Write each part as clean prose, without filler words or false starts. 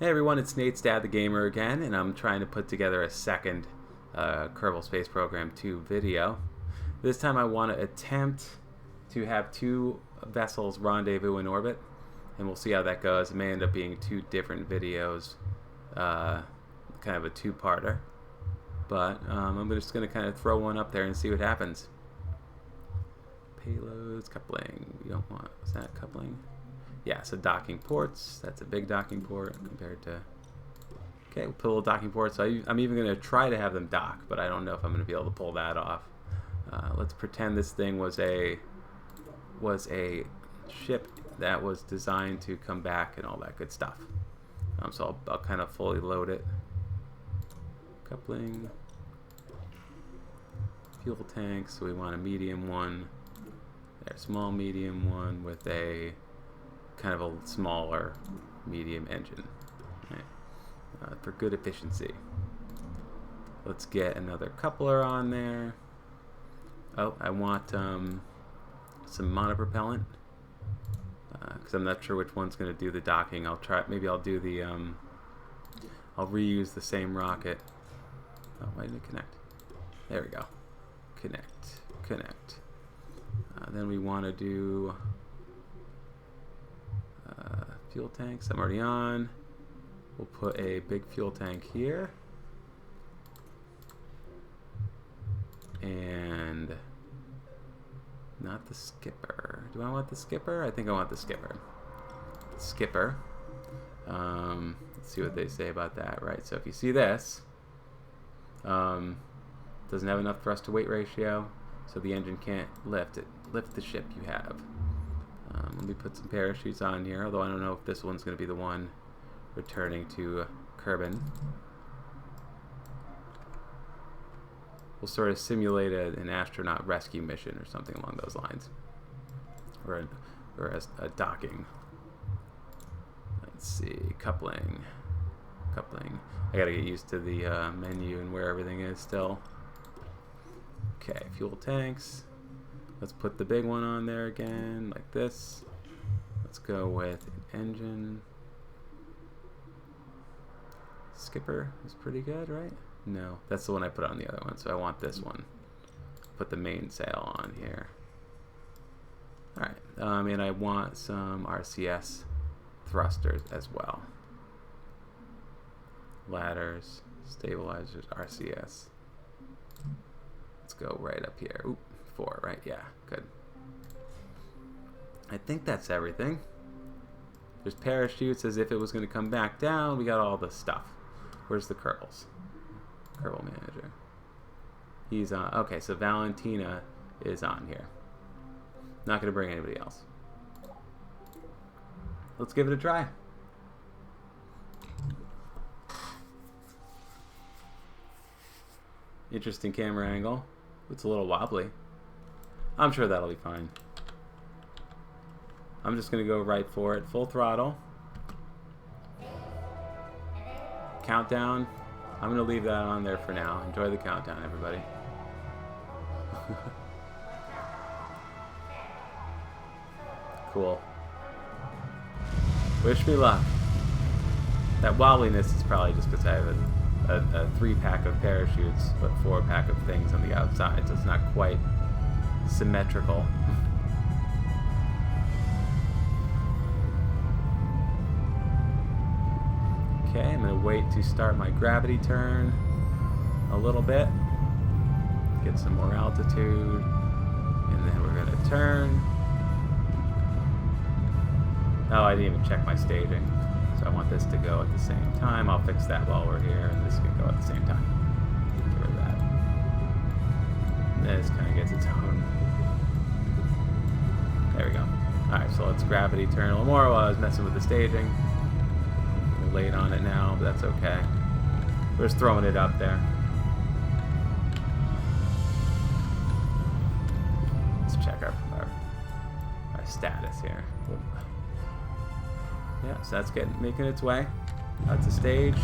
Hey everyone, it's Nate's Dad the Gamer again, and I'm trying to put together a second Kerbal Space Program 2 video. This time I want to attempt to have two vessels rendezvous in orbit, and we'll see how that goes. It may end up being two different videos, kind of a two-parter, but I'm just going to kind of throw one up there and see what happens. Payloads, coupling, we don't want, is that coupling? Yeah, so docking ports, that's a big docking port compared to, okay, we'll put a little docking port, so I'm even going to try to have them dock, but I don't know if I'm going to be able to pull that off. Let's pretend this thing was a ship that was designed to come back and all that good stuff. So I'll kind of fully load it. Coupling, fuel tanks, so we want a medium one, there, small medium one with a kind of a smaller medium engine, right? For good efficiency. Let's get another coupler on there. Oh, I want some monopropellant because I'm not sure which one's going to do the docking. I'll try. Maybe I'll do the. I'll reuse the same rocket. Oh, why didn't it connect? There we go. Connect. Then we want to do fuel tanks. I'm already on. We'll put a big fuel tank here. And not the skipper. Do I want the skipper? I think I want the skipper. Skipper. Let's see what they say about that, right? So if you see this, doesn't have enough thrust to weight ratio, so the engine can't lift the ship you have. Let me put some parachutes on here, although I don't know if this one's going to be the one returning to Kerbin. We'll sort of simulate an astronaut rescue mission or something along those lines, or a docking. Let's see, coupling. I gotta get used to the menu and where everything is still. Okay, fuel tanks. Let's put the big one on there again, like this. Let's go with an engine. Skipper is pretty good, right? No, that's the one I put on the other one, so I want this one. Put the mainsail on here. Alright, and I want some RCS thrusters as well. Ladders, stabilizers, RCS. Let's go right up here. Oop, 4, right? Yeah, good. I think that's everything. There's parachutes as if it was going to come back down. We got all the stuff. Where's the Kerbals? Kerbal manager. He's on. Okay, so Valentina is on here. Not going to bring anybody else. Let's give it a try. Interesting camera angle. It's a little wobbly. I'm sure that'll be fine. I'm just going to go right for it. Full throttle. Countdown. I'm going to leave that on there for now. Enjoy the countdown, everybody. Cool. Wish me luck. That wobbliness is probably just because I have a 3-pack of parachutes, but 4-pack of things on the outside, so it's not quite symmetrical. Okay, I'm going to wait to start my gravity turn a little bit, get some more altitude, and then we're going to turn. Oh, I didn't even check my staging, so I want this to go at the same time. I'll fix that while we're here, and this can go at the same time. Get rid of that. This kind of gets its own. There we go. Alright, so let's gravity turn a little more while I was messing with the staging. We're late on it now, but that's okay. We're just throwing it up there. Let's check our status here. Yeah, so that's making its way. That's a stage.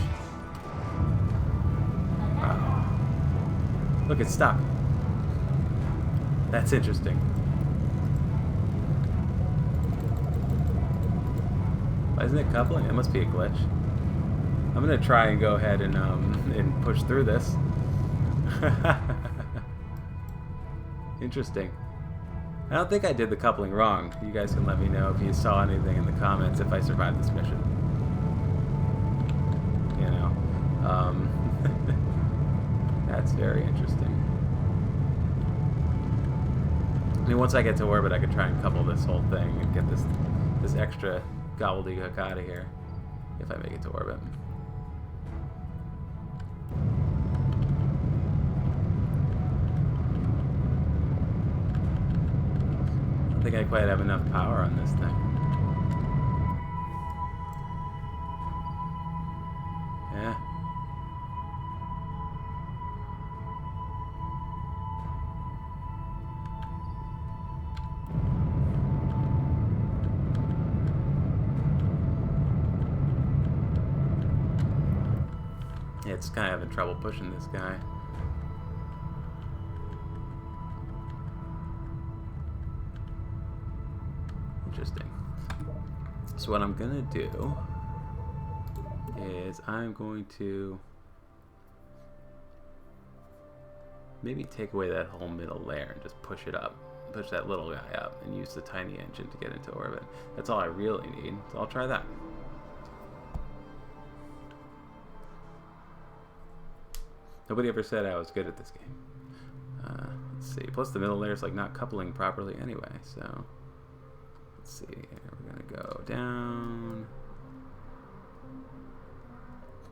Wow. Look, it's stuck. That's interesting. Why isn't it coupling? It must be a glitch. I'm gonna try and go ahead and push through this. Interesting. I don't think I did the coupling wrong. You guys can let me know if you saw anything in the comments if I survived this mission. You know, that's very interesting. I mean, once I get to orbit, I could try and couple this whole thing and get this extra gobbledygook out of here if I make it to orbit. I don't think I quite have enough power on this thing. Yeah. It's kind of having trouble pushing this guy. Interesting. So what I'm gonna do is I'm going to maybe take away that whole middle layer and just push it up. Push that little guy up and use the tiny engine to get into orbit. That's all I really need, so I'll try that. Nobody ever said I was good at this game. Let's see. Plus the middle layer is like not coupling properly anyway, so let's see. We're gonna go down.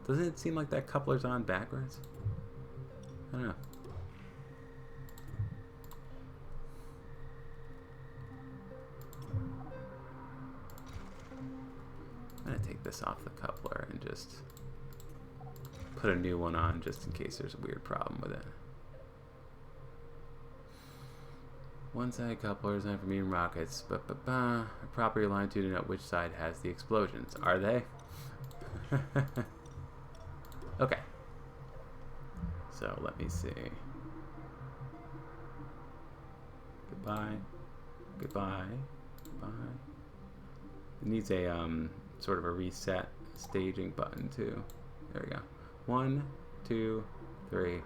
Doesn't it seem like that coupler's on backwards? I don't know. I'm gonna take this off the coupler and just put a new one on just in case there's a weird problem with it. One-side couplers and for medium rockets. Properly aligned to denote which side has the explosions. Are they? Okay. So let me see. Goodbye. Goodbye. Goodbye. It needs a sort of a reset staging button too. There we go. 1, 2, 3.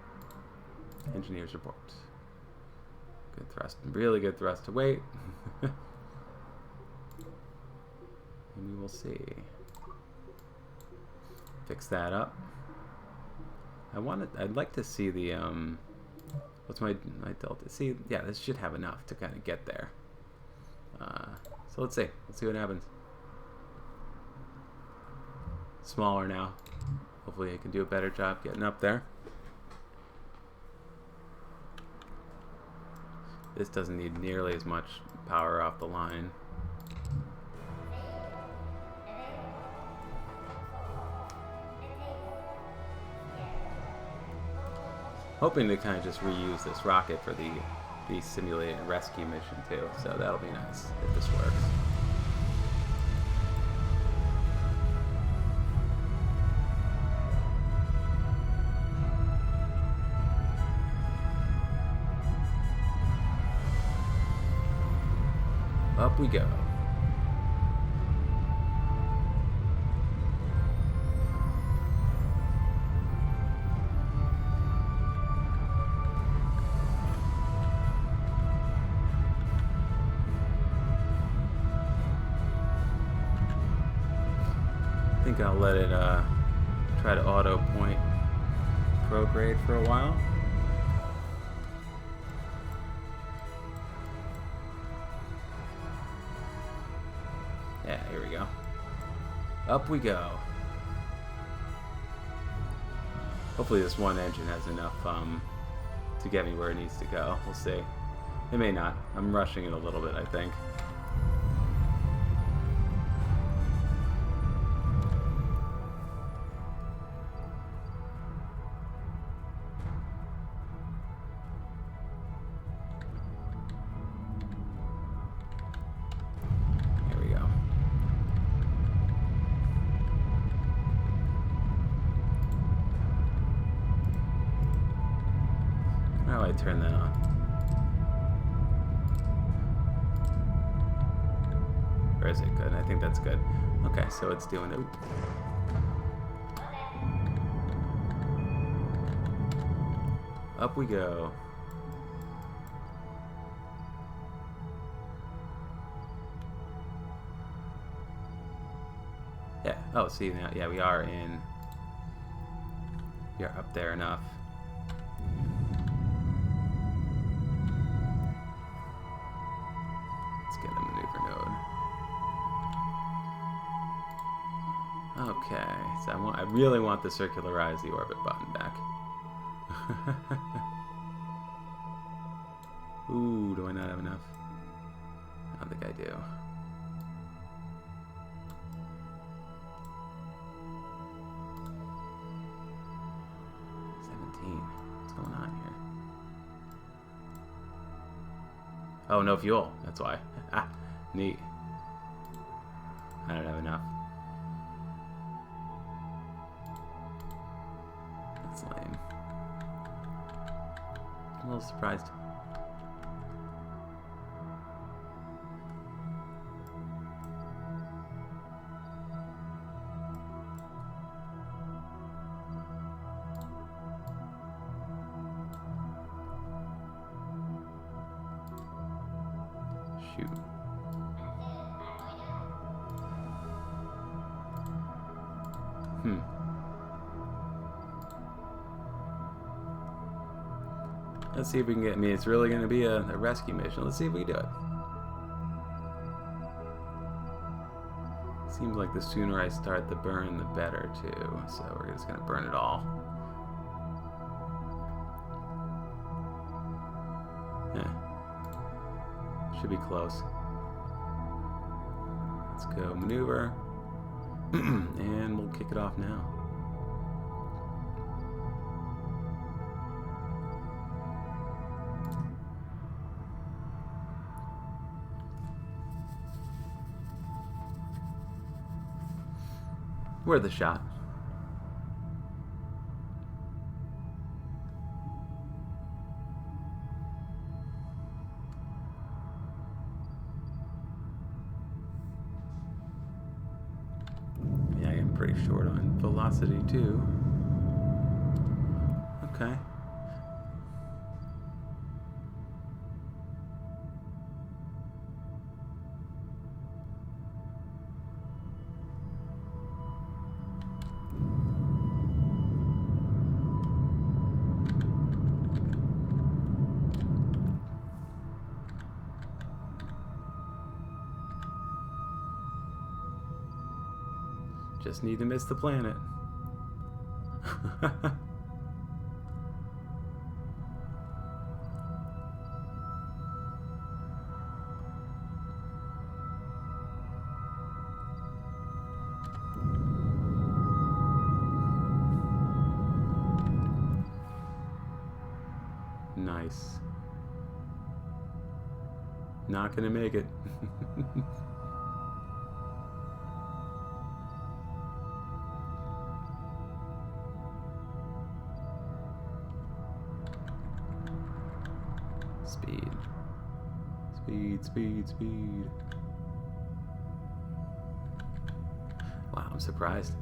Engineers report. Good thrust. Really good thrust to weight. And we will see. Fix that up. I'd like to see the what's my delta? See, yeah, this should have enough to kind of get there. So let's see. Let's see what happens. Smaller now. Hopefully I can do a better job getting up there. This doesn't need nearly as much power off the line. Hoping to kind of just reuse this rocket for the simulated rescue mission too, so that'll be nice if this works. Up we go. I think I'll let it try to auto point prograde for a while. Yeah, here we go. Up we go. Hopefully this one engine has enough to get me where it needs to go. We'll see. It may not. I'm rushing it a little bit, I think. How do I turn that on? Or is it good? I think that's good. Okay, so it's doing it. up we go. Yeah. Oh, see now. Yeah, we are up there enough. Let's get a maneuver node. Okay, so I really want to circularize the orbit button back. Ooh, do I not have enough? I don't think I do. What's going on here? Oh, no fuel. That's why. Ah, neat. I don't have enough. That's lame. I'm a little surprised. Shoot. Let's see if we can get me. It's really going to be a rescue mission. Let's see if we do it. Seems like the sooner I start the burn, the better, too. So we're just going to burn it all. Yeah. Should be close. Let's go maneuver. And we'll kick it off now. Worth a shot. Yeah, I am pretty short on velocity too. Okay. Just need to miss the planet. Nice. Not gonna make it. Speed. Speed, speed, speed. Wow, I'm surprised.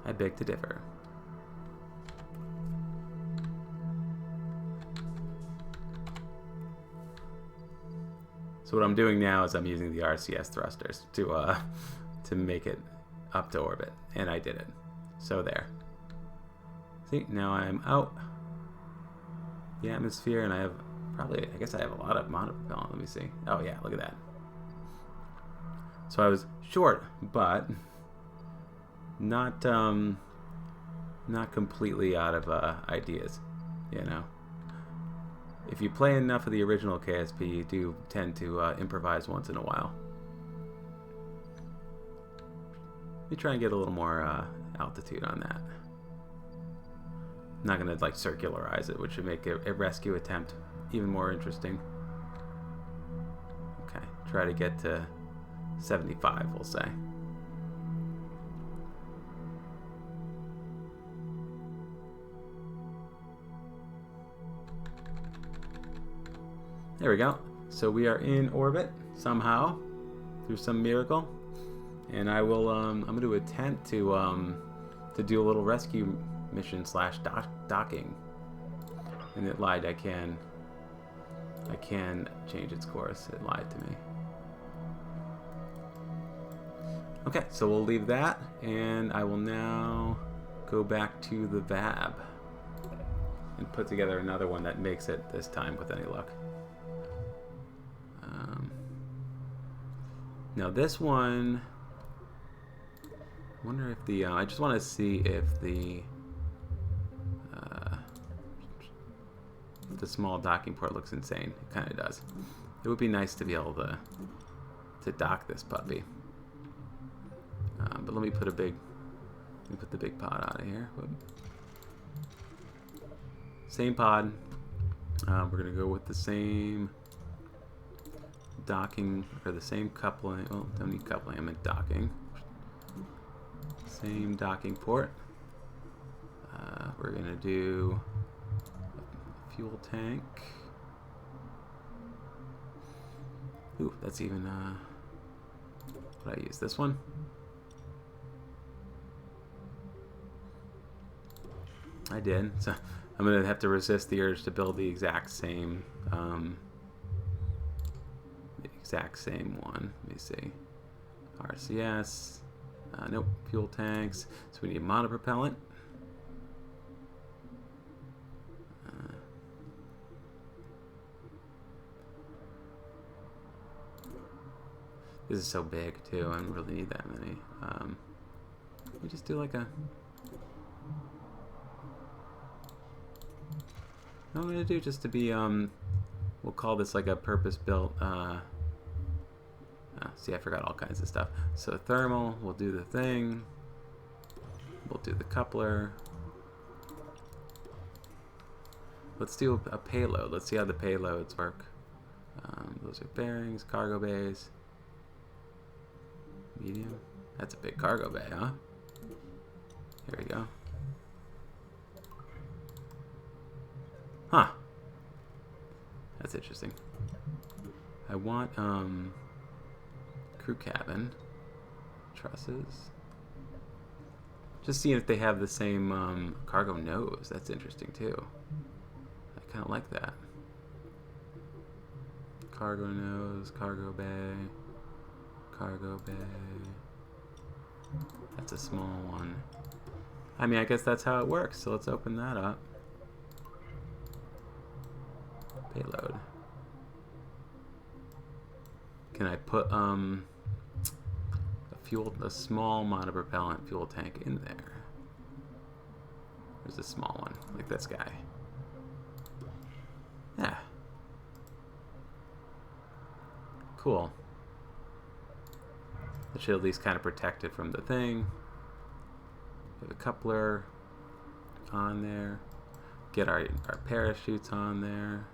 I beg to differ. So what I'm doing now is I'm using the RCS thrusters to make it up to orbit, and I did it. So there. See, now I'm out the atmosphere, and I have probably, I guess I have a lot of monopropellant. Let me see. Oh yeah, look at that. So I was short, but not completely out of ideas, you know. If you play enough of the original KSP, you do tend to improvise once in a while. Let me try and get a little more altitude on that. I'm not gonna like circularize it, which would make a rescue attempt even more interesting. Okay, try to get to 75, we'll say. There we go. So we are in orbit somehow. through some miracle, and I will. I'm going to attempt to do a little rescue mission slash docking. And it lied. I can change its course. It lied to me. Okay, so we'll leave that, and I will now go back to the VAB and put together another one that makes it this time with any luck. Now this one, I wonder if the, I just want to see if the small docking port looks insane. It kind of does. It would be nice to be able to dock this puppy. But let me put the big pod out of here. Whoop. Same pod. We're gonna go with the same docking, or the same coupling. Oh, don't need coupling. I meant docking. Same docking port. We're gonna do a fuel tank. Ooh, that's even. What I use? This one. I did. So I'm gonna have to resist the urge to build the exact same one. Let me see. RCS. Nope. Fuel tanks. So we need monopropellant. This is so big too. I don't really need that many. We just do like a. What I'm gonna do just to be we'll call this like a purpose-built. See, I forgot all kinds of stuff. So thermal, we'll do the thing. We'll do the coupler. Let's do a payload. Let's see how the payloads work. Those are bearings, cargo bays. Medium. That's a big cargo bay, huh? Here we go. Huh. That's interesting. I want crew cabin trusses. Just seeing if they have the same cargo nose. That's interesting too. I kind of like that. Cargo nose, cargo bay, cargo bay. That's a small one. I mean, I guess that's how it works. So let's open that up. Payload. Can I put a small monopropellant fuel tank in there? There's a small one, like this guy. Yeah. Cool. That should at least kind of protect it from the thing. Put a coupler on there. Get our parachutes on there.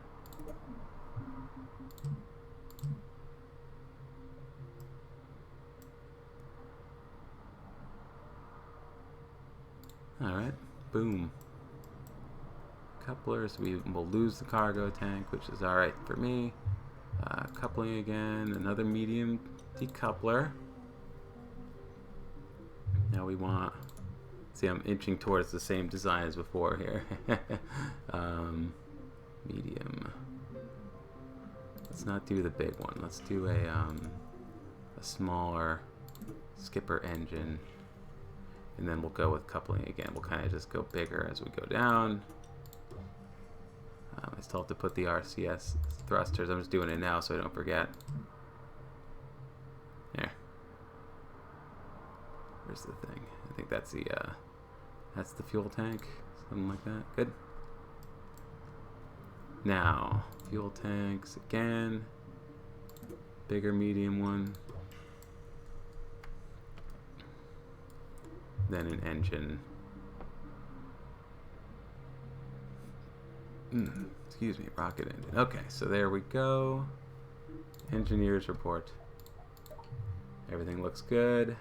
Alright, boom. Couplers, we will lose the cargo tank, which is alright for me. Coupling again, another medium decoupler. Now we want, see, I'm inching towards the same design as before here. Medium. Let's not do the big one. Let's do a smaller skipper engine. And then we'll go with coupling again. We'll kind of just go bigger as we go down. I still have to put the RCS thrusters. I'm just doing it now so I don't forget. There. Where's the thing? I think that's the fuel tank. Something like that. Good. Now, fuel tanks again. Bigger medium one. Then an engine. Excuse me, rocket engine. Okay, so there we go. Engineers report. Everything looks good.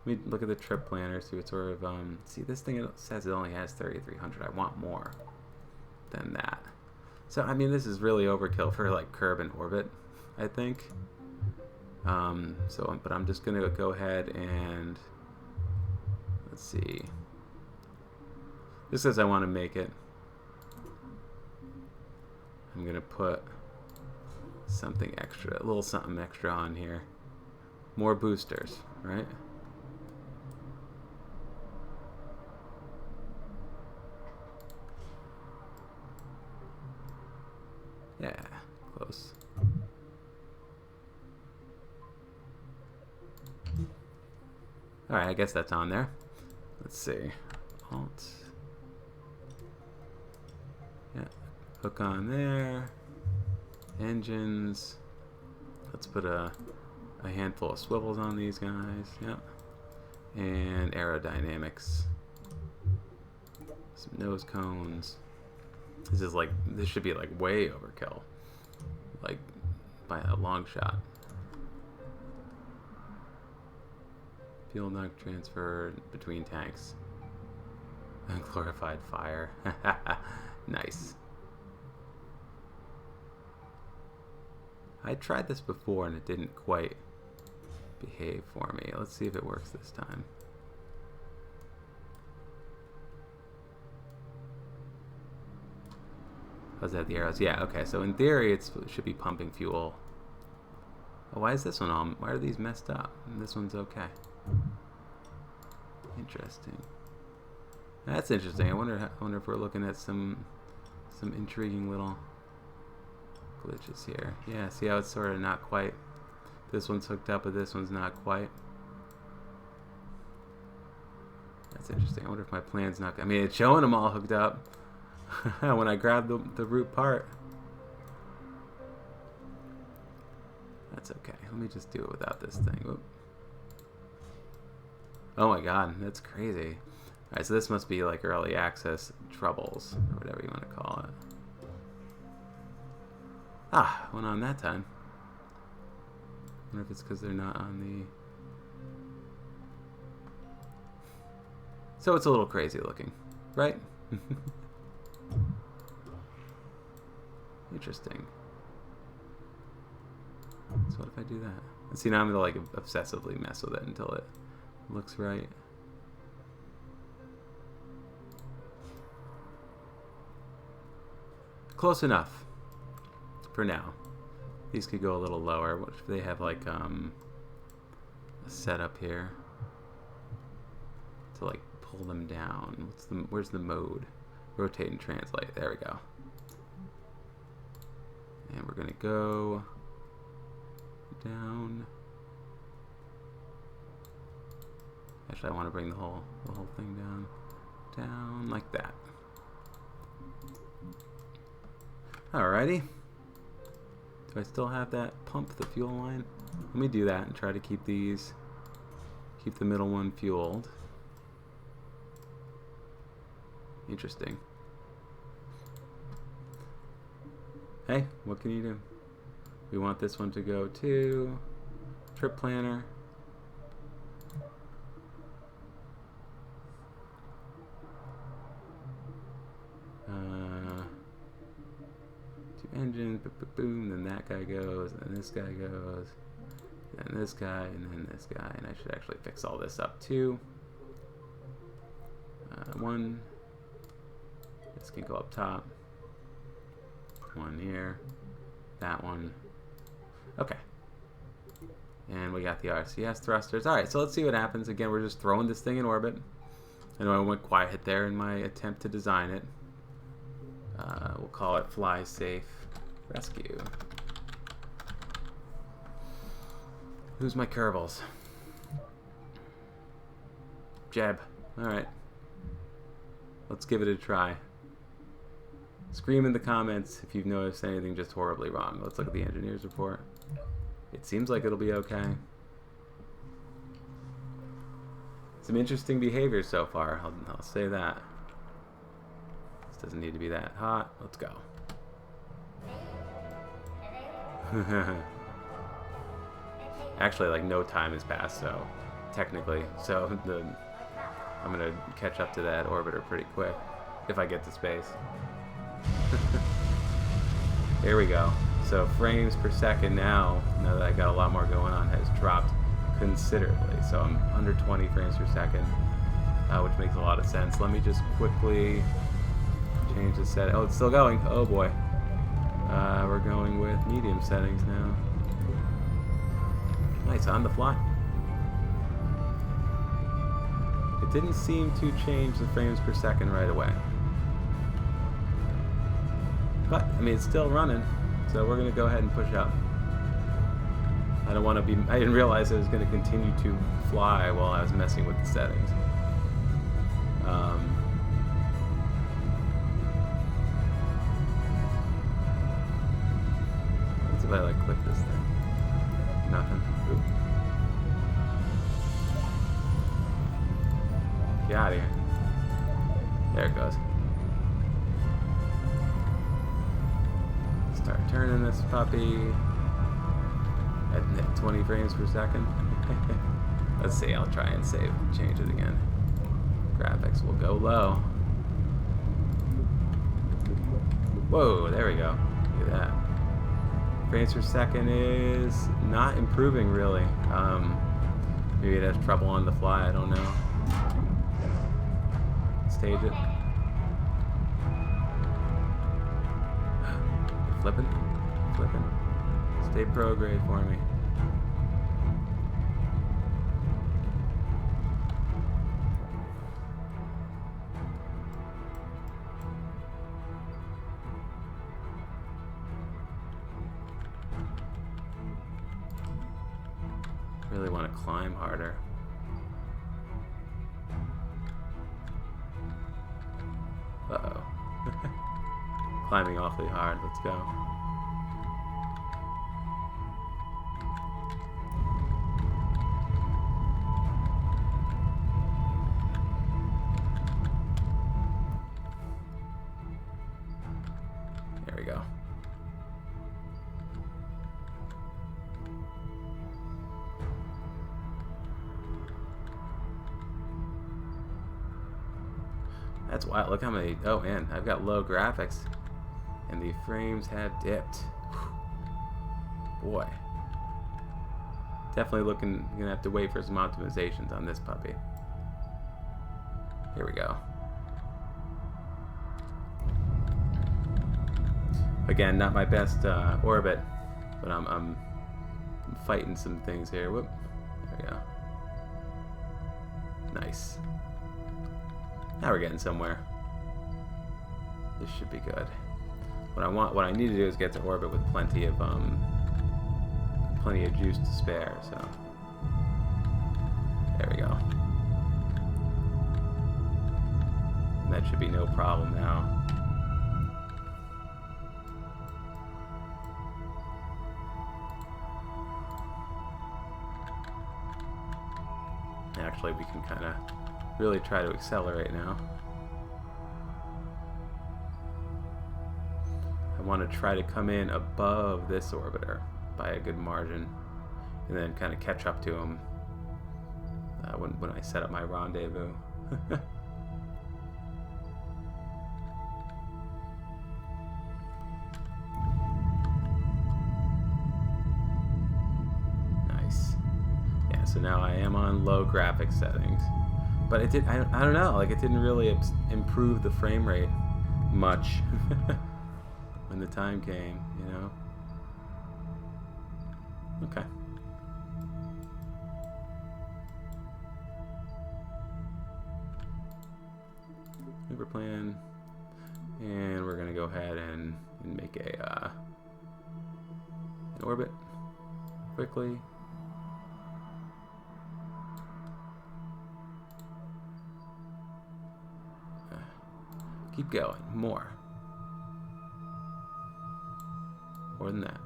Let me look at the trip planner, see what sort of, see this thing, it says it only has 3,300. I want more than that. So, I mean, this is really overkill for like Curb and Orbit, I think. But I'm just gonna go ahead and let's see. Just as I want to make it, I'm gonna put something extra, a little something extra on here. More boosters, right? Yeah, close. Alright, I guess that's on there. Let's see. Alt. Yeah, hook on there. Engines. Let's put a handful of swivels on these guys. Yep. And aerodynamics. Some nose cones. This should be like way overkill. Like by a long shot. Fuel duct transfer between tanks. Glorified fire. Nice. I tried this before and it didn't quite behave for me. Let's see if it works this time. How's that, the arrows? Yeah, okay, so in theory it should be pumping fuel. Oh, why is this one all, why are these messed up? And this one's okay. Interesting. That's interesting. I wonder if we're looking at some intriguing little glitches here. Yeah, see how it's sort of not quite. This one's hooked up, but this one's not quite. That's interesting. I wonder if my plan's not. I mean, it's showing them all hooked up when I grab the root part. That's okay. Let me just do it without this thing. Whoop. Oh my god, that's crazy. Alright, so this must be like early access troubles, or whatever you want to call it. Ah, went on that time. I wonder if it's because they're not on the... So it's a little crazy looking, right? Interesting. So what if I do that? And see, now I'm gonna like obsessively mess with it until it looks right. Close enough for now. These could go a little lower. What if they have like a setup here to like pull them down? Where's the mode? Rotate and translate. There we go. And we're gonna go down. Actually, I want to bring the whole thing down like that. Alrighty. Do I still have that pump the fuel line? Let me do that and try to keep the middle one fueled. Interesting. Hey, what can you do? We want this one to go to trip planner. Engine, boom, then that guy goes, and then this guy goes, and then this guy, and then this guy, and I should actually fix all this up too. One, this can go up top, one here, that one, okay, and we got the RCS thrusters. Alright, so let's see what happens. Again, we're just throwing this thing in orbit. I know I went quiet there in my attempt to design it. We'll call it Fly Safe Rescue. Who's my Kerbals? Jeb. Alright. Let's give it a try. Scream in the comments if you've noticed anything just horribly wrong. Let's look at the engineer's report. It seems like it'll be okay. Some interesting behavior so far, I'll say that. This doesn't need to be that hot. Let's go. Actually, like, no time has passed, so technically, so I'm gonna catch up to that orbiter pretty quick if I get to space. Here we go. So frames per second now that I got a lot more going on, has dropped considerably. So I'm under 20 frames per second, which makes a lot of sense. Let me just quickly change the setting. Oh, it's still going. Oh boy. We're going with medium settings now. Nice, on the fly. It didn't seem to change the frames per second right away. But, I mean, it's still running, so we're going to go ahead and push up. I don't want to be... I didn't realize it was going to continue to fly while I was messing with the settings. What's if I, like, click this thing? Nothing. Oop. Get out of here. There it goes. Start turning this puppy at 20 frames per second. Let's see, I'll try and change it again. Graphics will go low. Whoa, there we go. Look at that. Frames per second is not improving really. Maybe it has trouble on the fly, I don't know. Stage it. Flipping. Stay prograde for me. Really want to climb harder. Uh-oh. Climbing awfully hard. Let's go. There we go. That's wild. Look how many... Oh, man. I've got low graphics. And the frames have dipped. Whew. Boy. Definitely looking... Gonna have to wait for some optimizations on this puppy. Here we go. Again, not my best orbit. But I'm fighting some things here. Whoop. There we go. Nice. Now we're getting somewhere. This should be good. What I need to do is get to orbit with plenty of juice to spare. So there we go. And that should be no problem now. Actually, we can kind of really try to accelerate now. I want to try to come in above this orbiter by a good margin, and then kind of catch up to him when I set up my rendezvous. Nice. Yeah, so now I am on low graphics settings. But it did. I don't know. Like, it didn't really improve the frame rate much when the time came. You know. Okay. Maneuver plan, and we're gonna go ahead and make an orbit quickly. Keep going. More than that.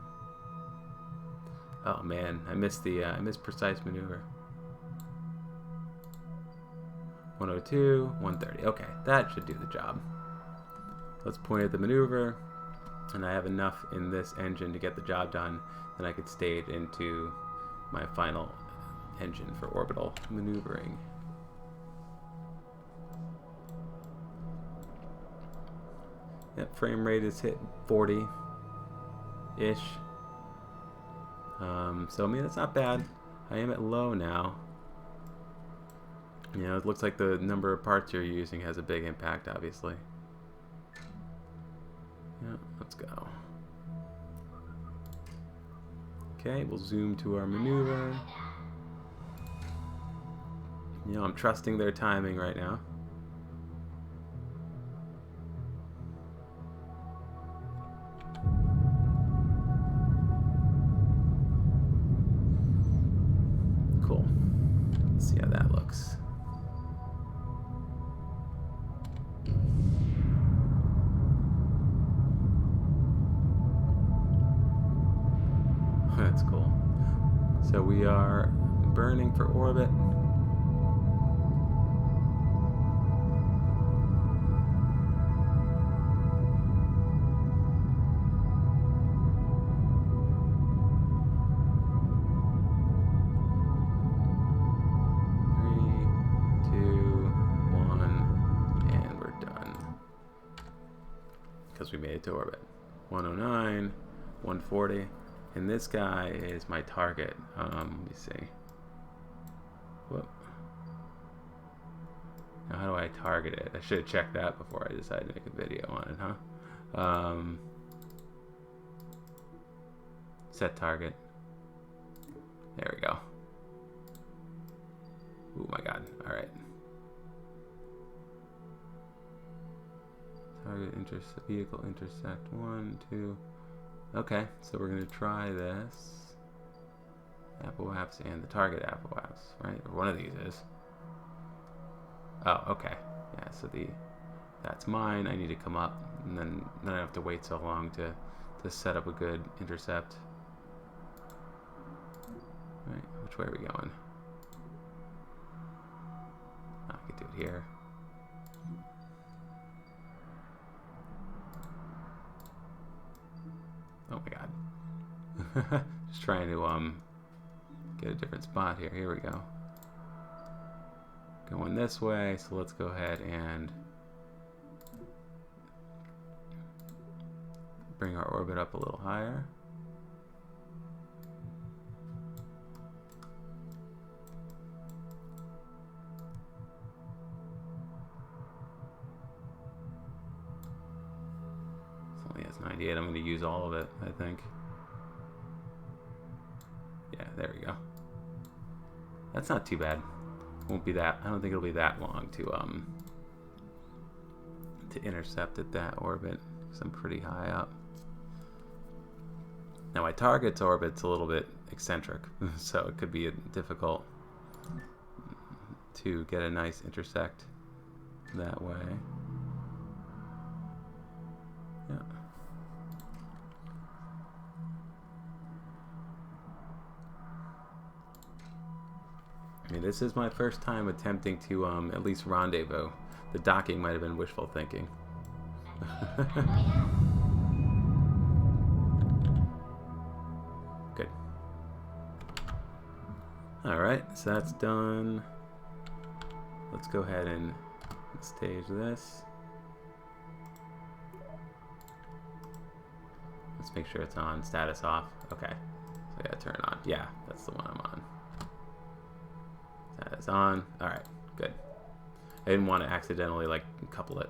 Oh man, I missed precise maneuver. 102, 130. Okay, that should do the job. Let's point at the maneuver, and I have enough in this engine to get the job done. Then I could stage into my final engine for orbital maneuvering. Yep, frame rate is hit 40. ish. So I mean, that's not bad. I am at low now. You know, it looks like the number of parts you're using has a big impact, obviously. Yeah, let's go. Okay, we'll zoom to our maneuver. You know, I'm trusting their timing right now. Cool. Let's see how that looks. That's cool. So we are burning for orbit. We made it to orbit. 109, 140, and this guy is my target. Let me see. Whoop. Now how do I target it? I should have checked that before I decided to make a video on it, huh? Set target. There we go. Oh my god. Alright. Target vehicle intersect 1, 2. Okay, so we're gonna try this. Apoapse and the target apoapse, right? Or one of these is. Oh, okay. Yeah, so that's mine. I need to come up, and then I have to wait so long to set up a good intercept. Right, which way are we going? Oh, I can do it here. Oh my god. Just trying to get a different spot here. Here we go. Going this way, so let's go ahead and bring our orbit up a little higher. It has 98. I'm going to use all of it, I think. Yeah, there we go. That's not too bad. Won't be that. I don't think it'll be that long to intercept at that orbit, because I'm pretty high up. Now my target's orbit's a little bit eccentric, so it could be difficult to get a nice intersect that way. Yeah. I mean, this is my first time attempting to at least rendezvous. The docking might have been wishful thinking. Good. Alright, so that's done. Let's go ahead and stage this. Let's make sure it's on. Status off. Okay. So I gotta turn it on. Yeah, that's the one I'm on. That is on. Alright, good. I didn't want to accidentally, like, couple it.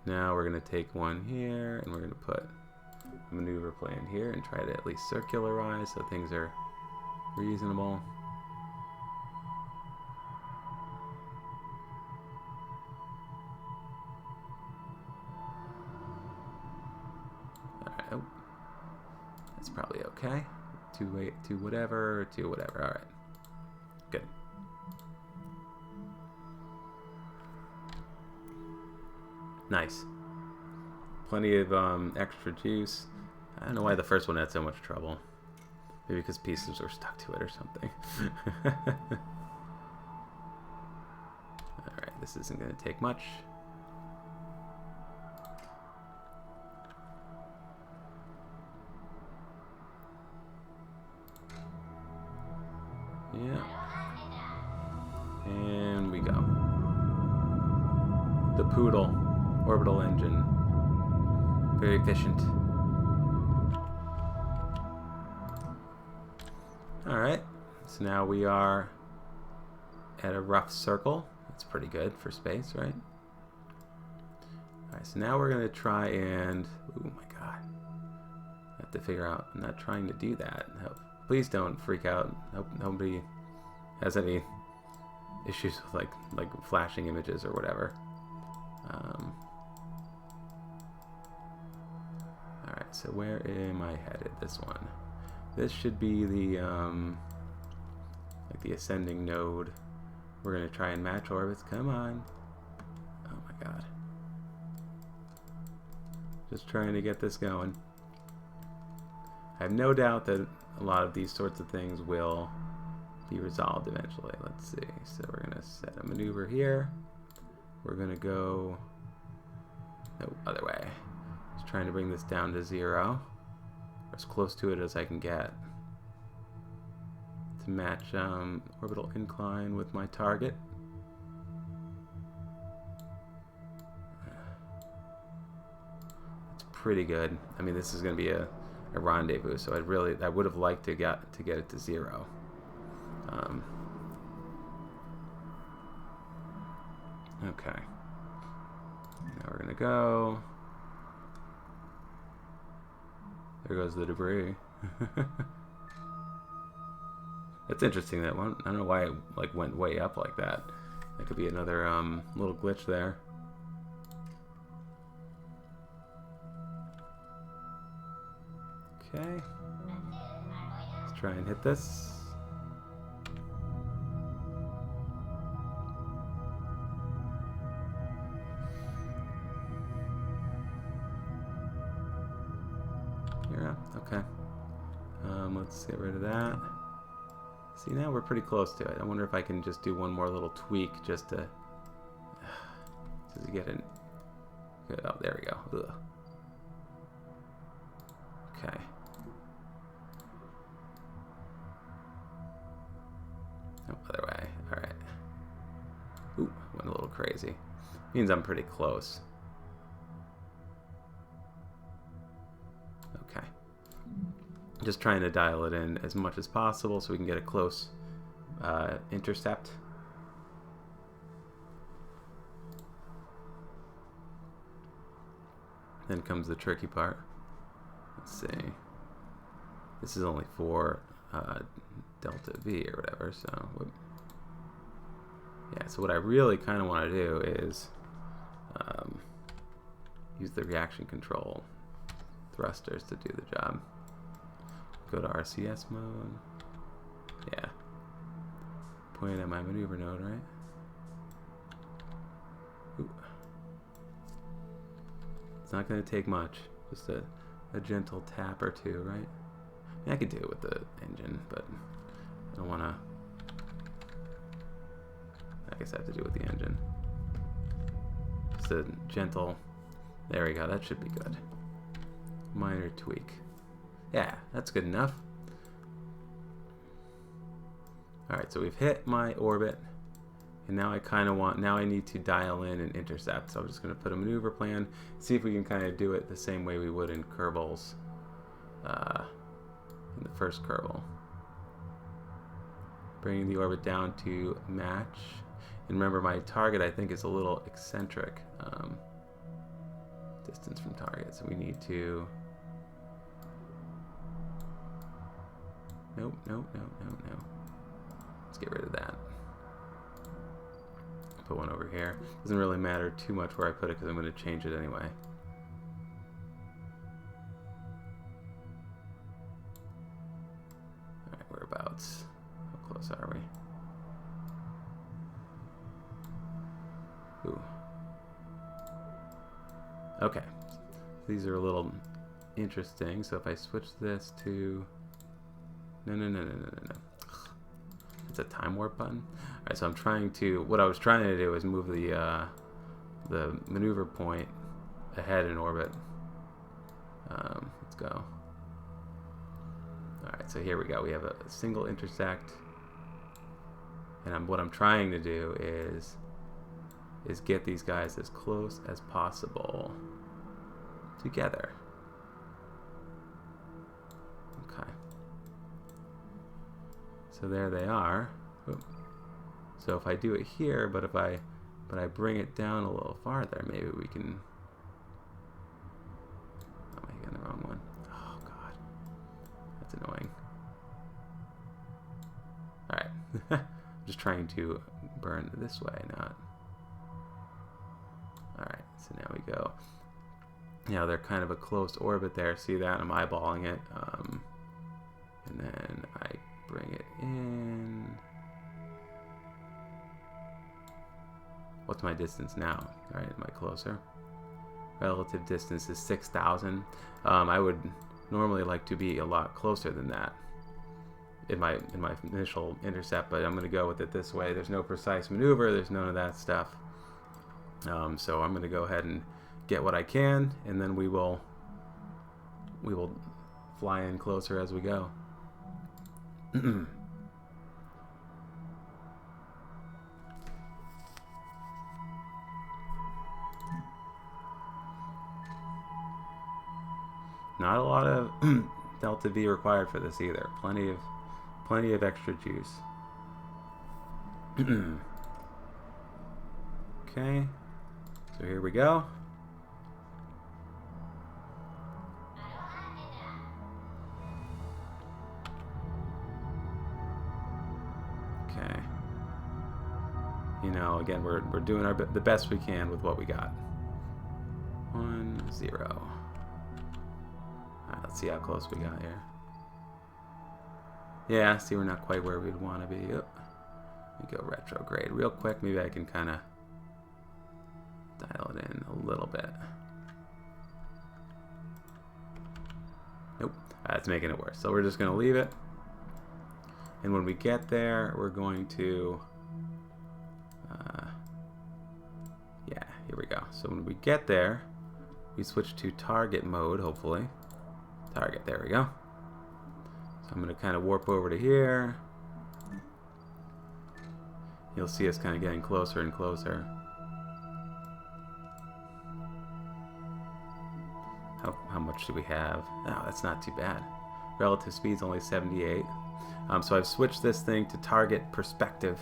Now we're going to take one here, and we're going to put a maneuver plan here and try to at least circularize so things are reasonable. Alright, oh. That's probably okay. To whatever. Alright. Good. Nice. Plenty of extra juice. I don't know why the first one had so much trouble. Maybe because pieces were stuck to it or something. Alright, this isn't going to take much. Yeah. And we go. The Poodle orbital engine. Very efficient. Alright, so now we are at a rough circle. That's pretty good for space, right? Alright, so now we're going to try and... Oh my god. I have to figure out... I'm not trying to do that. No, please don't freak out. Hope nobody has any issues with like flashing images or whatever. Alright, so where am I headed? This one. This should be the like the ascending node. We're gonna try and match orbits. Come on. Oh my god. Just trying to get this going. I have no doubt that a lot of these sorts of things will be resolved eventually. Let's see. So we're gonna set a maneuver here. We're gonna go no other way. Just trying to bring this down to 0. As close to it as I can get to match orbital incline with my target. It's pretty good. I mean, this is going to be a rendezvous, so I would have liked to get it to 0. Okay. Now we're gonna go. There goes the debris. That's interesting, that one. I don't know why it like went way up like that. That could be another little glitch there. Okay. Let's try and hit this. Okay. Let's get rid of that. See, now we're pretty close to it. I wonder if I can just do one more little tweak just to get it. Oh, there we go. Ugh. Okay. Oh, other way. All right. Ooh, went a little crazy. Means I'm pretty close. Okay. Just trying to dial it in as much as possible so we can get a close intercept. Then comes the tricky part. Let's see. This is only for delta V or whatever, so yeah, so what I really kind of want to do is use the reaction control thrusters to do the job. Go to RCS mode. Yeah. Point at my maneuver node, right? Ooh. It's not going to take much. Just a gentle tap or two, right? I mean, I could do it with the engine, but I don't want to... I guess I have to do it with the engine. Just a gentle... There we go. That should be good. Minor tweak. Yeah, that's good enough. Alright, so we've hit my orbit, and now I kind of want, now I need to dial in and intercept. So I'm just going to put a maneuver plan, see if we can kind of do it the same way we would in Kerbal's, in the first Kerbal. Bringing the orbit down to match. And remember, my target, I think, is a little eccentric. Distance from target, so we need to... Nope, nope, nope, nope, nope. Let's get rid of that. Put one over here. Doesn't really matter too much where I put it because I'm going to change it anyway. Alright, whereabouts? How close are we? Ooh. Okay. These are a little interesting. So if I switch this to... No. It's a time warp button. Alright, so I'm trying to... What I was trying to do is move the maneuver point ahead in orbit. Let's go. Alright, so here we go. We have a single intersect. And what I'm trying to do is get these guys as close as possible together. Okay. So there they are. Oop. So if I do it here, but I bring it down a little farther, maybe we can. Am I getting the wrong one? Oh God, that's annoying. All right, I'm just trying to burn this way, not. All right, so now we go. Now they're kind of a close orbit there. See that? I'm eyeballing it, and then I bring it in. What's my distance now? All right, am I closer? Relative distance is 6,000. I would normally like to be a lot closer than that in my initial intercept, but I'm going to go with it this way. There's no precise maneuver. There's none of that stuff. So I'm going to go ahead and get what I can, and then we will fly in closer as we go. Not a lot of delta V required for this either. Plenty of extra juice. Okay, so here we go. Okay. You know, again, we're doing the best we can with what we got. 1, 0. Let's see how close we got here. Yeah, see, we're not quite where we'd want to be. Let me go retrograde real quick. Maybe I can kind of dial it in a little bit. Nope, that's making it worse. So we're just going to leave it. And when we get there, we're going to... yeah, here we go. So when we get there, we switch to target mode, hopefully. Target, there we go. So I'm going to kind of warp over to here. You'll see us kind of getting closer and closer. How much do we have? Oh, that's not too bad. Relative speed's only 78. So I've switched this thing to target perspective,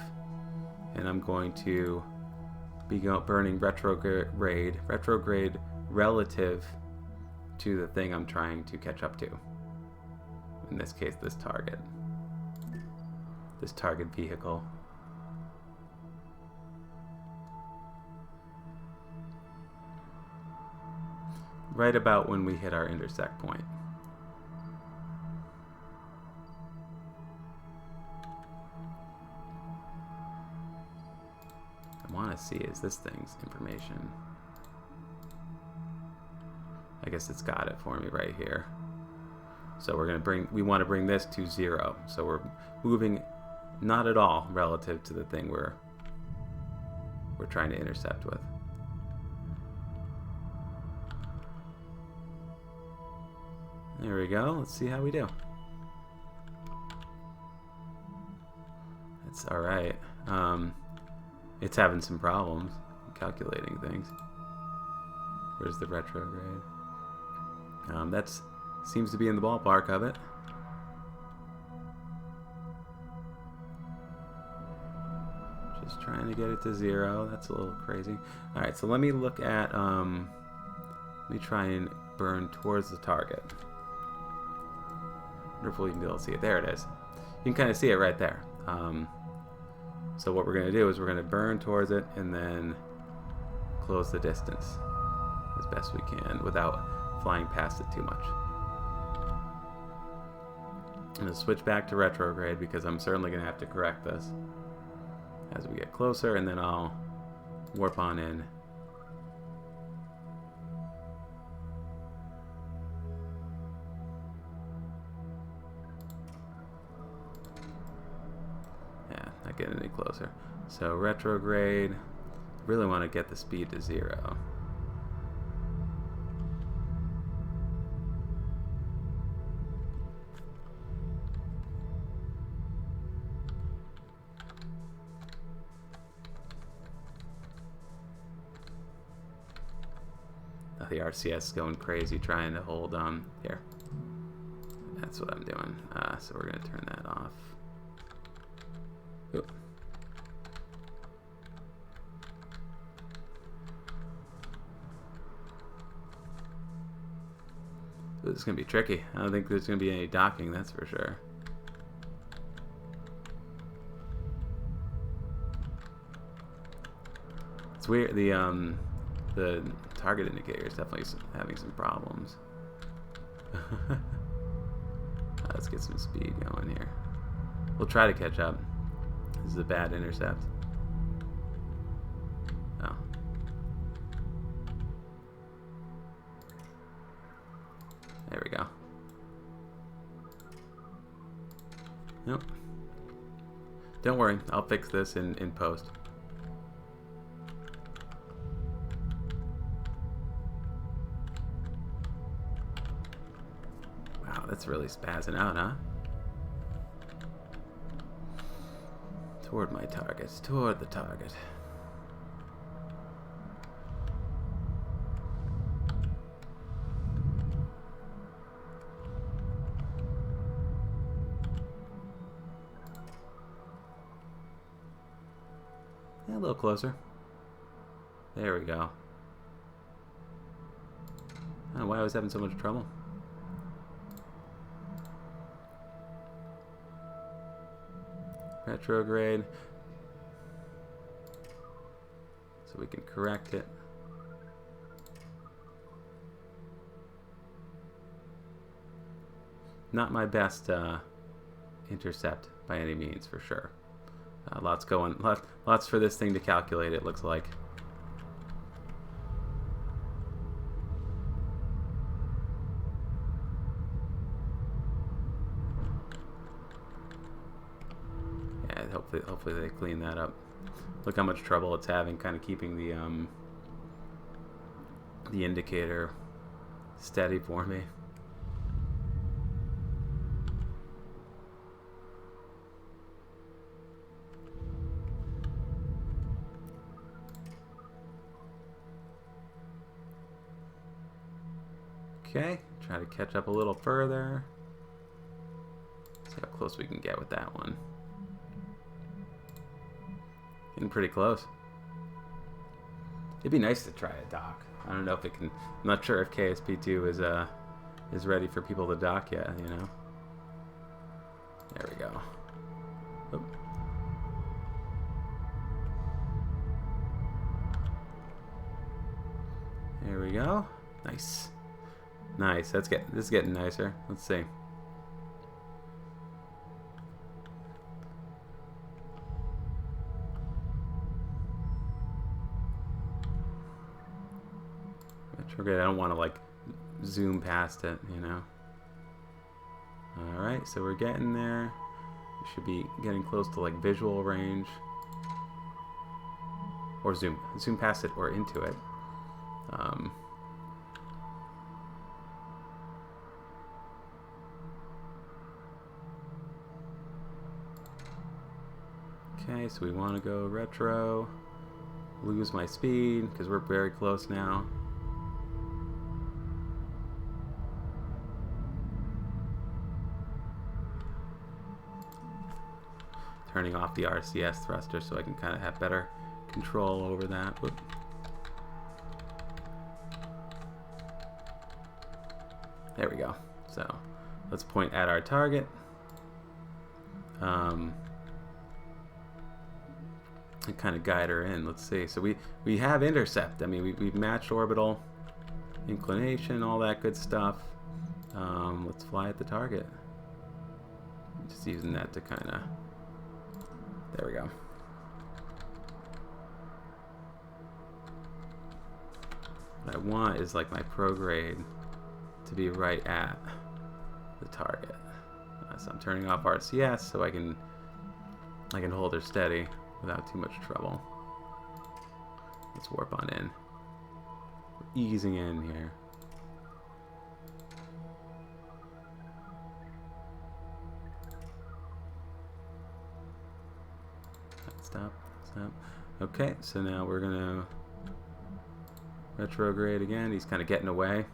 and I'm going to be burning retrograde relative to the thing I'm trying to catch up to. In this case, this target vehicle. Right about when we hit our intersect point. I want to see, is this thing's information? I guess it's got it for me right here. So we want to bring this to 0. So we're moving not at all relative to the thing we're trying to intercept with. There we go. Let's see how we do. It's all right. It's having some problems calculating things. Where's the retrograde? That seems to be in the ballpark of it. Just trying to get it to 0. That's a little crazy. All right, so let me look at. Let me try and burn towards the target. Wonder if we can be able to see it. There it is. You can kind of see it right there. So what we're going to do is we're going to burn towards it and then close the distance as best we can without flying past it too much. I'm going to switch back to retrograde because I'm certainly going to have to correct this as we get closer, and then I'll warp on in. Yeah, not getting any closer. So retrograde, really want to get the speed to 0. the RCS is going crazy trying to hold here. That's what I'm doing. So we're gonna turn that off. Oop. This is gonna be tricky. I don't think there's gonna be any docking, that's for sure. It's weird. The target indicator is definitely having some problems. Let's get some speed going here. We'll try to catch up. This is a bad intercept. Oh. There we go. Nope. Don't worry, I'll fix this in post. Wow, that's really spazzing out, huh? Toward my target, toward the target. Yeah, a little closer. There we go. I don't know why I was having so much trouble. Retrograde. So we can correct it. Not my best intercept by any means, for sure. Lots for this thing to calculate, it looks like. Yeah, hopefully they clean that up. Look how much trouble it's having kind of keeping the indicator steady for me. Okay, try to catch up a little further. See how close we can get with that one. Getting pretty close. It'd be nice to try a dock. I don't know if it can. I'm not sure if KSP2 is ready for people to dock yet. You know. There we go. Oop. There we go. Nice. Nice. This is getting nicer. Let's see. Retrograde. I don't want to like zoom past it, you know. All right, so we're getting there. We should be getting close to like visual range, or zoom past it or into it. Okay, so we want to go retro, lose my speed because we're very close now. Turning off the RCS thruster so I can kind of have better control over that. Whoop. There we go. So let's point at our target. And kind of guide her in. Let's see. So we have intercept. I mean, we've matched orbital inclination, all that good stuff. Let's fly at the target. Just using that to kind of. There we go. What I want is like my prograde to be right at the target. So I'm turning off RCS so I can hold her steady without too much trouble. Let's warp on in. We're easing in here. Stop. Okay, so now we're gonna Retrograde again. He's kind of getting away.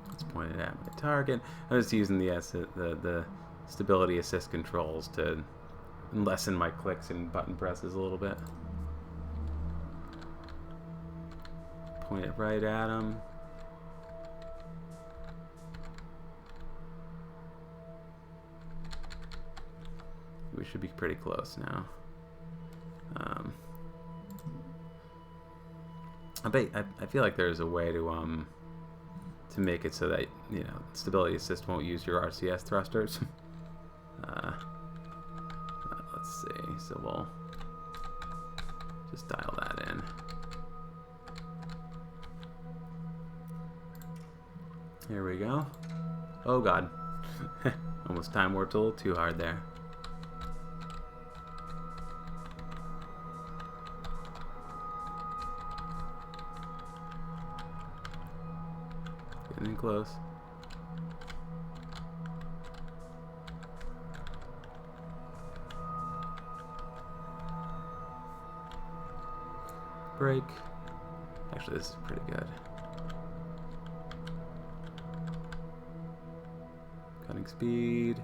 Let's point it at my target. I'm just using the stability assist controls to lessen my clicks and button presses a little bit. Point it right at him. We should be pretty close now. I feel like there's a way to make it so that, you know, stability assist won't use your RCS thrusters. Let's see. So we'll just dial that in. Here we go. Oh god. Almost time warped a little too hard there. Getting in close. Brake. Actually, this is pretty good. Cutting speed.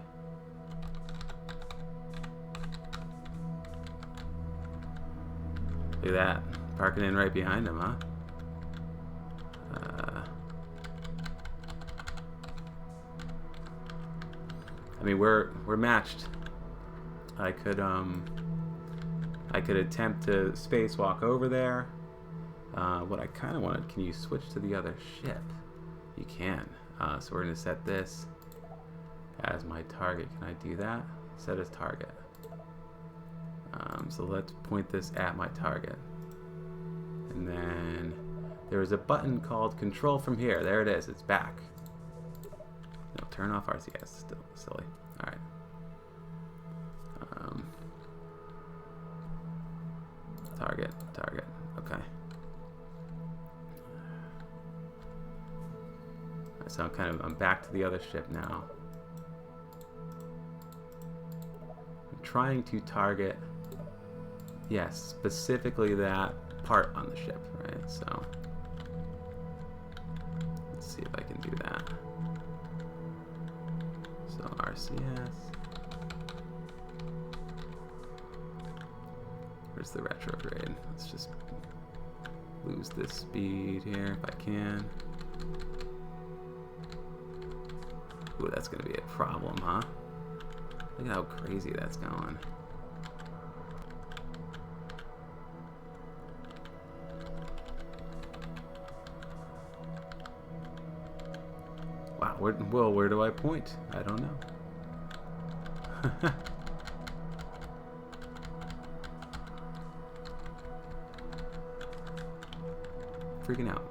Look at that. Parking in right behind him, huh? I mean, we're matched. I could attempt to spacewalk over there. What I kind of wanted, can you switch to the other ship? You can. So we're gonna set this as my target. Can I do that? Set as target. So let's point this at my target. And then there's a button called control from here. There it is. It's back. No, turn off RCS. Still silly. All right. Target. Okay. Right, so I'm back to the other ship now. I'm trying to target, yes, specifically that part on the ship, right? So let's see if I can do that. So RCS. Where's the retrograde? Let's just lose this speed here if I can. Ooh, that's gonna be a problem, huh? Look at how crazy that's going. Wow, where do I point? I don't know. Freaking out.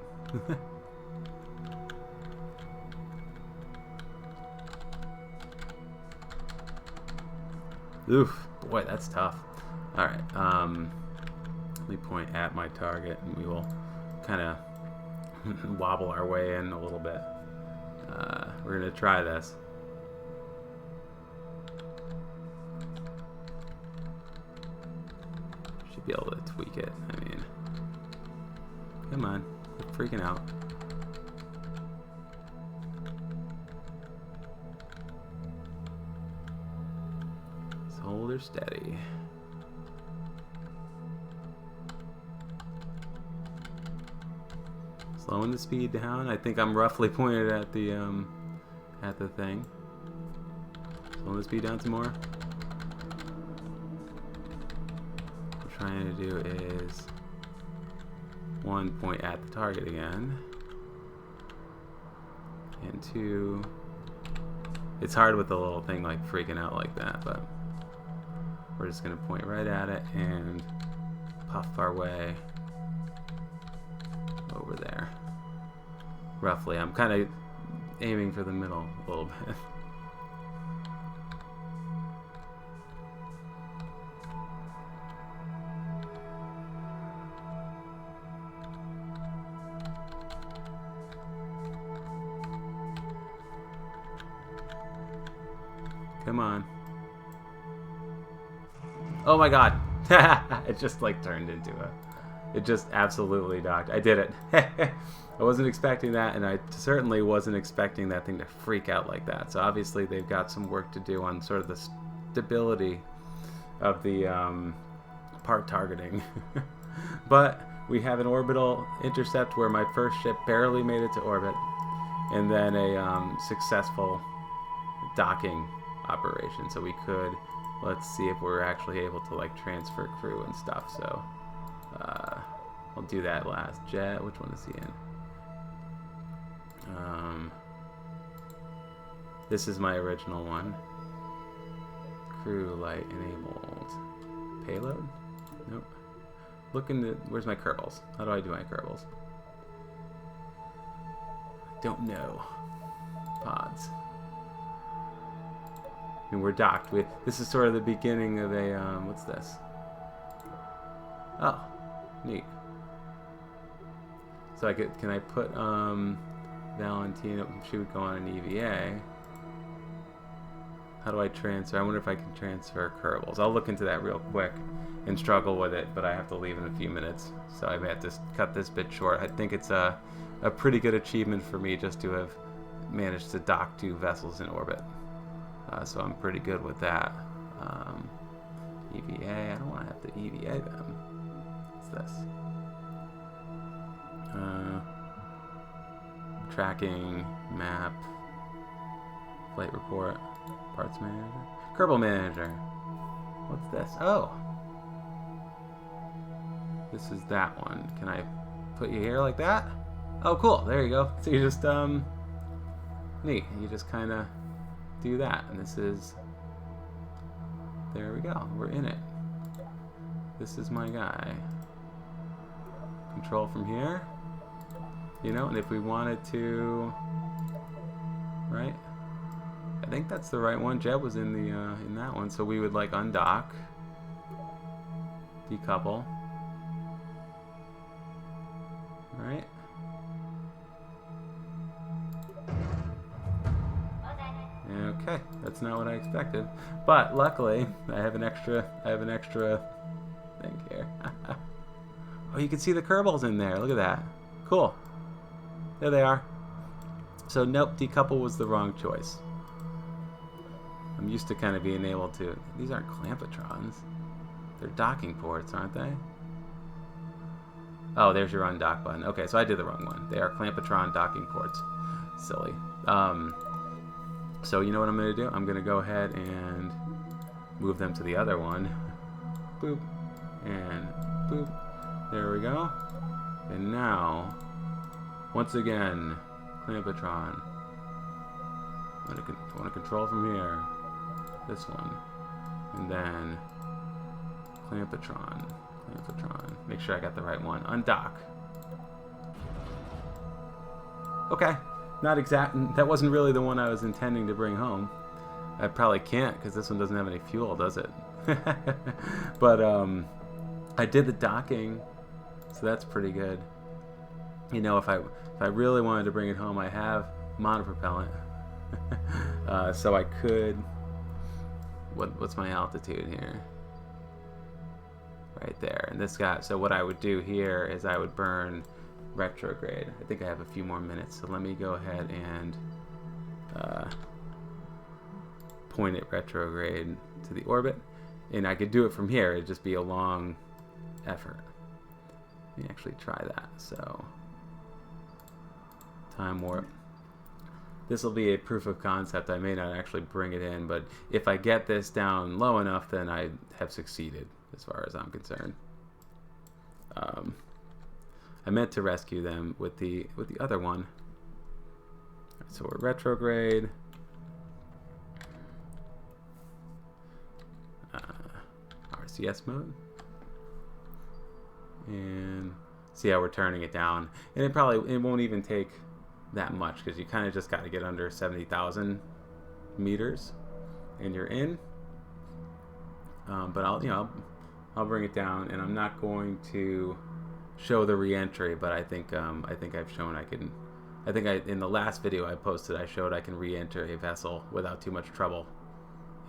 Oof, boy, that's tough. All right, let me point at my target, and we will kind of wobble our way in a little bit. We're gonna try this. Should be able to tweak it. I mean, come on, quit freaking out. Just hold her steady. Slowing the speed down. I think I'm roughly pointed at the thing. Slowing the speed down some more. What I'm trying to do is one, point at the target again, and two, it's hard with the little thing like freaking out like that, but we're just gonna point right at it and puff our way over there. Roughly, I'm kind of aiming for the middle a little bit. Come on. Oh my god. It just like turned into a... It just absolutely docked. I did it. I wasn't expecting that, and I certainly wasn't expecting that thing to freak out like that. So obviously they've got some work to do on sort of the stability of the part targeting. But we have an orbital intercept where my first ship barely made it to orbit, and then a successful docking operation. So we could, let's see if we're actually able to like transfer crew and stuff. So I'll do that last. Jet, which one is he in? This is my original one. Crew light enabled. Payload? Nope. Looking at, where's my Kerbals? How do I do my Kerbals? Don't know. Pods. And we're docked. This is sort of the beginning of a, what's this? Oh, neat. So can I put, Valentina, she would go on an EVA. How do I transfer? I wonder if I can transfer Kerbals. I'll look into that real quick and struggle with it, but I have to leave in a few minutes. So I may have to cut this bit short. I think it's a pretty good achievement for me just to have managed to dock 2 vessels in orbit. So I'm pretty good with that. EVA, I don't want to have to EVA them. What's this? Tracking, map, flight report, parts manager, Kerbal manager. What's this? Oh, this is that one. Can I put you here like that? Oh, cool. There you go. So you just neat. You just kind of do that, and this is. There we go. We're in it. This is my guy. Control from here. You know, and if we wanted to, right? I think that's the right one. Jeb was in the in that one, so we would like undock, decouple, right? Okay, that's not what I expected, but luckily I have an extra thing here. Oh, you can see the Kerbals in there. Look at that. Cool. There they are. So nope, decouple was the wrong choice. I'm used to kind of being able to... These aren't clampetrons. They're docking ports, aren't they? Oh, there's your undock button. Okay, so I did the wrong one. They are clampetron docking ports. Silly. So you know what I'm going to do? I'm going to go ahead and move them to the other one. Boop. And boop. There we go. And now... Once again, clampetron. I want to control from here. This one. And then clampetron. Make sure I got the right one. Undock. Okay. Not exact. That wasn't really the one I was intending to bring home. I probably can't because this one doesn't have any fuel, does it? But I did the docking, so that's pretty good. You know, if I really wanted to bring it home, I have monopropellant, so I could. What's my altitude here? Right there, and this guy. So what I would do here is I would burn retrograde. I think I have a few more minutes, so let me go ahead and point it retrograde to the orbit, and I could do it from here. It'd just be a long effort. Let me actually try that. So. Time warp. This will be a proof of concept. I may not actually bring it in, but if I get this down low enough, then I have succeeded as far as I'm concerned. I meant to rescue them with the other one. So we're retrograde. RCS mode. And see how we're turning it down. And it won't even take that much because you kind of just got to get under 70,000 meters and you're in. But I'll bring it down, and I'm not going to show the re-entry, but I think I've shown I can. In the last video I posted, I showed I can re-enter a vessel without too much trouble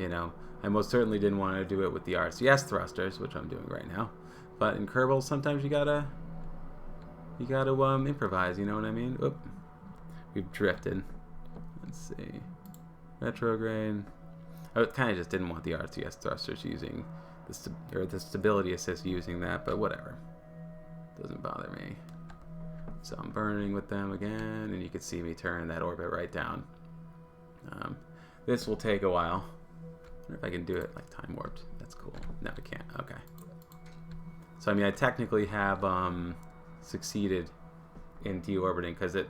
You know, I most certainly didn't want to do it with the RCS thrusters, which I'm doing right now. But in Kerbal, sometimes you gotta improvise. You know what I mean? Oop, we've drifted. Let's see, retrograde. I kind of just didn't want the RCS thrusters using the stability assist using that, but whatever. Doesn't bother me. So I'm burning with them again, and you can see me turn that orbit right down. This will take a while. I wonder if I can do it like time warped. That's cool. No, I can't. Okay. So I mean, I technically have succeeded in deorbiting, because it,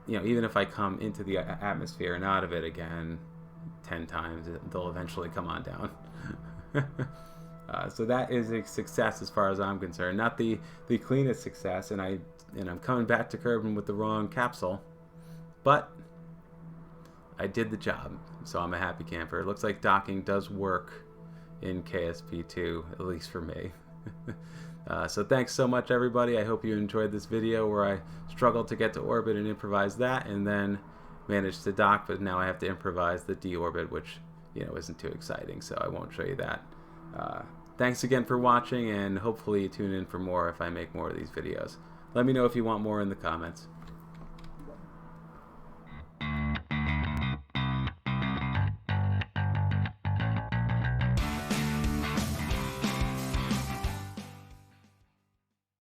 you know, even if I come into the atmosphere and out of it again 10 times, they'll eventually come on down. So that is a success as far as I'm concerned. Not the cleanest success, and I'm coming back to Kerbal with the wrong capsule, but I did the job, so I'm a happy camper. It looks like docking does work in KSP2, at least for me. So thanks so much, everybody. I hope you enjoyed this video where I struggled to get to orbit and improvise that, and then managed to dock, but now I have to improvise the deorbit, which, you know, isn't too exciting, so I won't show you that. Thanks again for watching, and hopefully tune in for more if I make more of these videos. Let me know if you want more in the comments.